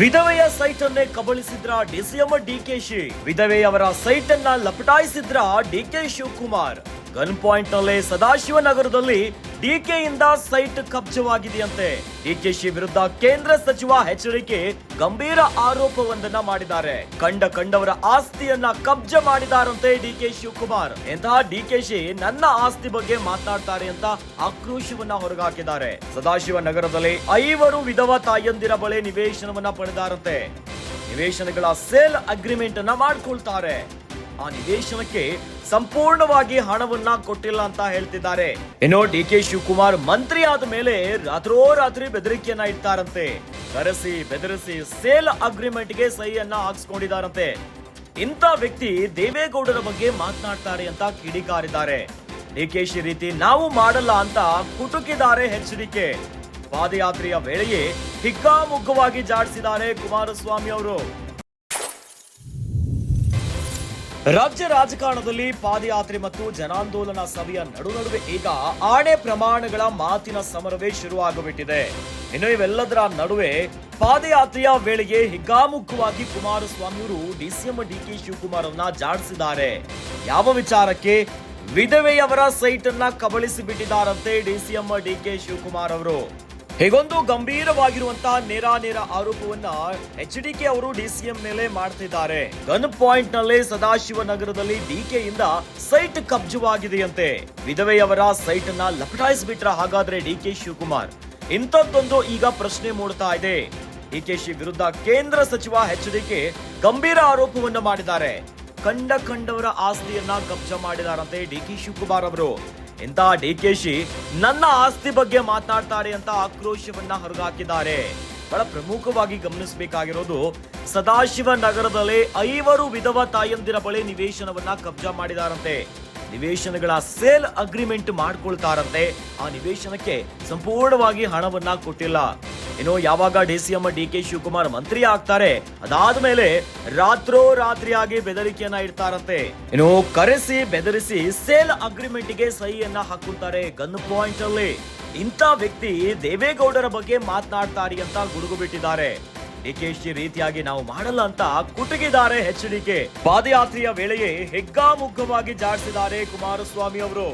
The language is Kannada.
ವಿಧವೆಯ ಸೈಟ್ ಅನ್ನೇ ಕಬಳಿಸಿದ್ರ ಡಿಸಿಎಂ ಡಿಕೆಶಿ. ವಿಧವೆಯವರ ಸೈಟ್ ಅನ್ನ ಲಪಟಾಯಿಸಿದ್ರ ಡಿಕೆ ಶಿವಕುಮಾರ್. ಗನ್ ಪಾಯಿಂಟ್ ನಲ್ಲೇ ಸದಾಶಿವನಗರದಲ್ಲಿ ಡಿಕೆ ಇಂದ ಸೈಟ್ ಕಬ್ಜವಾಗಿದೆಯಂತೆ. ಡಿಕೆಶಿ ವಿರುದ್ಧ ಕೇಂದ್ರ ಸಚಿವ ಎಚ್ಡಿಕೆ ಗಂಭೀರ ಆರೋಪವೊಂದನ್ನ ಮಾಡಿದ್ದಾರೆ. ಕಂಡವರ ಆಸ್ತಿಯನ್ನ ಕಬ್ಜ ಮಾಡಿದಾರಂತೆ ಡಿಕೆ ಶಿವಕುಮಾರ್. ಎಂತಹ ಡಿಕೆಶಿ ನನ್ನ ಆಸ್ತಿ ಬಗ್ಗೆ ಮಾತನಾಡ್ತಾರೆ ಅಂತ ಆಕ್ರೋಶವನ್ನ ಹೊರಗಾಕಿದ್ದಾರೆ. ಸದಾಶಿವನಗರದಲ್ಲಿ 5 ವಿಧವಾ ತಾಯಂದಿರ ಬಳಿ ನಿವೇಶನವನ್ನ ಪಡೆದಾರಂತೆ. ನಿವೇಶನಗಳ ಸೇಲ್ ಅಗ್ರಿಮೆಂಟ್ ಅನ್ನ ಮಾಡ್ಕೊಳ್ತಾರೆ. ಆ ನಿವೇಶನಕ್ಕೆ ಸಂಪೂರ್ಣವಾಗಿ ಹಣವನ್ನ ಕೊಟ್ಟಿಲ್ಲ ಅಂತ ಹೇಳ್ತಿದ್ದಾರೆ. ಇನ್ನು ಡಿಕೆ ಶಿವಕುಮಾರ್ ಮಂತ್ರಿ ಆದ ಮೇಲೆ ರಾತ್ರೋರಾತ್ರಿ ಬೆದರಿಕೆಯನ್ನ ಇಡ್ತಾರಂತೆ. ಕರೆಸಿ ಬೆದರಿಸಿ ಸೇಲ್ ಅಗ್ರಿಮೆಂಟ್ ಗೆ ಸಹಿಯನ್ನ ಹಾಕ್ಸ್ಕೊಂಡಿದ್ದಾರಂತೆ. ಇಂಥ ವ್ಯಕ್ತಿ ದೇವೇಗೌಡರ ಬಗ್ಗೆ ಮಾತನಾಡ್ತಾರೆ ಅಂತ ಕಿಡಿಕಾರಿದ್ದಾರೆ. ಡಿಕೆಶಿ ರೀತಿ ನಾವು ಮಾಡಲ್ಲ ಅಂತ ಕುಟುಕಿದ್ದಾರೆ ಎಚ್ಡಿಕೆ. ಪಾದಯಾತ್ರೆಯ ವೇಳೆಯೇ ಹಿಗ್ಗಾಮುಗ್ಗವಾಗಿ ಜಾಡಿಸಿದ್ದಾರೆ ಕುಮಾರಸ್ವಾಮಿ ಅವರು. ರಾಜ್ಯ ರಾಜಕಾರಣದಲ್ಲಿ ಪಾದಯಾತ್ರೆ ಮತ್ತು ಜನಾಂದೋಲನ ಸಭೆಯ ನಡುವೆ ಈಗ ಆಣೆ ಪ್ರಮಾಣಗಳ ಮಾತಿನ ಸಮರವೇ ಶುರುವಾಗಬಿಟ್ಟಿದೆ. ಇನ್ನು ಇವೆಲ್ಲದರ ನಡುವೆ ಪಾದಯಾತ್ರೆಯ ವೇಳೆಗೆ ಹಿಗ್ಗಾಮುಗ್ಗವಾಗಿ ಕುಮಾರಸ್ವಾಮಿ ಅವರು ಡಿಸಿಎಂ ಡಿಕೆ ಶಿವಕುಮಾರ್ ಅವರನ್ನ ಜಾಡಿಸಿದ್ದಾರೆ. ಯಾವ ವಿಚಾರಕ್ಕೆ? ವಿಧವೆಯವರ ಸೈಟ್ ಅನ್ನ ಕಬಳಿಸಿ ಬಿಟ್ಟಿದ್ದಾರಂತೆ ಡಿಸಿಎಂ ಡಿಕೆ ಶಿವಕುಮಾರ್ ಅವರು. ಹೀಗೊಂದು ಗಂಭೀರವಾಗಿರುವಂತಹ ನೇರ ಆರೋಪವನ್ನ ಎಚ್ಡಿಕೆ ಅವರು ಡಿಸಿಎಂ ಮೇಲೆ ಮಾಡ್ತಿದ್ದಾರೆ. ಗನ್ ಪಾಯಿಂಟ್ ನಲ್ಲಿ ಸದಾಶಿವನಗರದಲ್ಲಿ ಡಿಕೆ ಇಂದ ಸೈಟ್ ಕಬ್ಜವಾಗಿದೆಯಂತೆ. ವಿಧವೆಯವರ ಸೈಟ್ ಅನ್ನ ಲಪಟಾಯಿಸಿಬಿಟ್ರ ಹಾಗಾದ್ರೆ ಡಿಕೆ ಶಿವಕುಮಾರ್? ಇಂಥದ್ದೊಂದು ಈಗ ಪ್ರಶ್ನೆ ಮೂಡ್ತಾ ಇದೆ. ಡಿಕೆಶಿ ವಿರುದ್ಧ ಕೇಂದ್ರ ಸಚಿವ ಎಚ್ಡಿಕೆ ಗಂಭೀರ ಆರೋಪವನ್ನ ಮಾಡಿದ್ದಾರೆ. ಕಂಡವರ ಆಸ್ತಿಯನ್ನ ಕಬ್ಜ ಮಾಡಿದಾರಂತೆ ಡಿಕೆ ಶಿವಕುಮಾರ್ ಅವರು. ಇಂಥ ಡಿಕೆಶಿ ನನ್ನ ಆಸ್ತಿ ಬಗ್ಗೆ ಮಾತನಾಡ್ತಾರೆ ಅಂತ ಆಕ್ರೋಶವನ್ನ ಹೊರಗಾಕಿದ್ದಾರೆ. ಬಹಳ ಪ್ರಮುಖವಾಗಿ ಗಮನಿಸಬೇಕಾಗಿರೋದು, ಸದಾಶಿವನಗರದಲ್ಲಿ 5 ವಿಧವಾ ತಾಯಂದಿರ ಬಳಿ ನಿವೇಶನವನ್ನ ಕಬ್ಜಾ ಮಾಡಿದಾರಂತೆ. ನಿವೇಶನಗಳ ಸೇಲ್ ಅಗ್ರಿಮೆಂಟ್ ಮಾಡ್ಕೊಳ್ತಾರಂತೆ. ಆ ನಿವೇಶನಕ್ಕೆ ಸಂಪೂರ್ಣವಾಗಿ ಹಣವನ್ನ ಕೊಟ್ಟಿಲ್ಲ. ಇನ್ನು ಯಾವಾಗ ಡಿಸಿಎಂ ಡಿಕೆ ಶಿವಕುಮಾರ್ ಮಂತ್ರಿ ಆಗ್ತಾರೆ, ಅದಾದ್ಮೇಲೆ ರಾತ್ರೋರಾತ್ರಿಯಾಗಿ ಬೆದರಿಕೆಯನ್ನ ಇಡ್ತಾರಂತೆ. ಇನ್ನು ಕರೆಸಿ ಬೆದರಿಸಿ ಸೇಲ್ ಅಗ್ರಿಮೆಂಟ್ ಗೆ ಸಹಿಯನ್ನ ಹಾಕುತ್ತಾರೆ ಗನ್ ಪಾಯಿಂಟ್ ಅಲ್ಲಿ. ಇಂಥ ವ್ಯಕ್ತಿ ದೇವೇಗೌಡರ ಬಗ್ಗೆ ಮಾತನಾಡ್ತಾರೆ ಅಂತ ಗುಡುಗು ಬಿಟ್ಟಿದ್ದಾರೆ. ಡಿಕೆಶಿ ರೀತಿಯಾಗಿ ನಾವು ಮಾಡಲ್ಲ ಅಂತ ಕುಟುಕಿದ್ದಾರೆ ಎಚ್ಡಿಕೆ. ಪಾದಯಾತ್ರೆಯ ವೇಳೆಯೇ ಹೆಗ್ಗಾಮುಗ್ಗವಾಗಿ ಜಾಡಿಸಿದ್ದಾರೆ ಕುಮಾರಸ್ವಾಮಿ ಅವರು.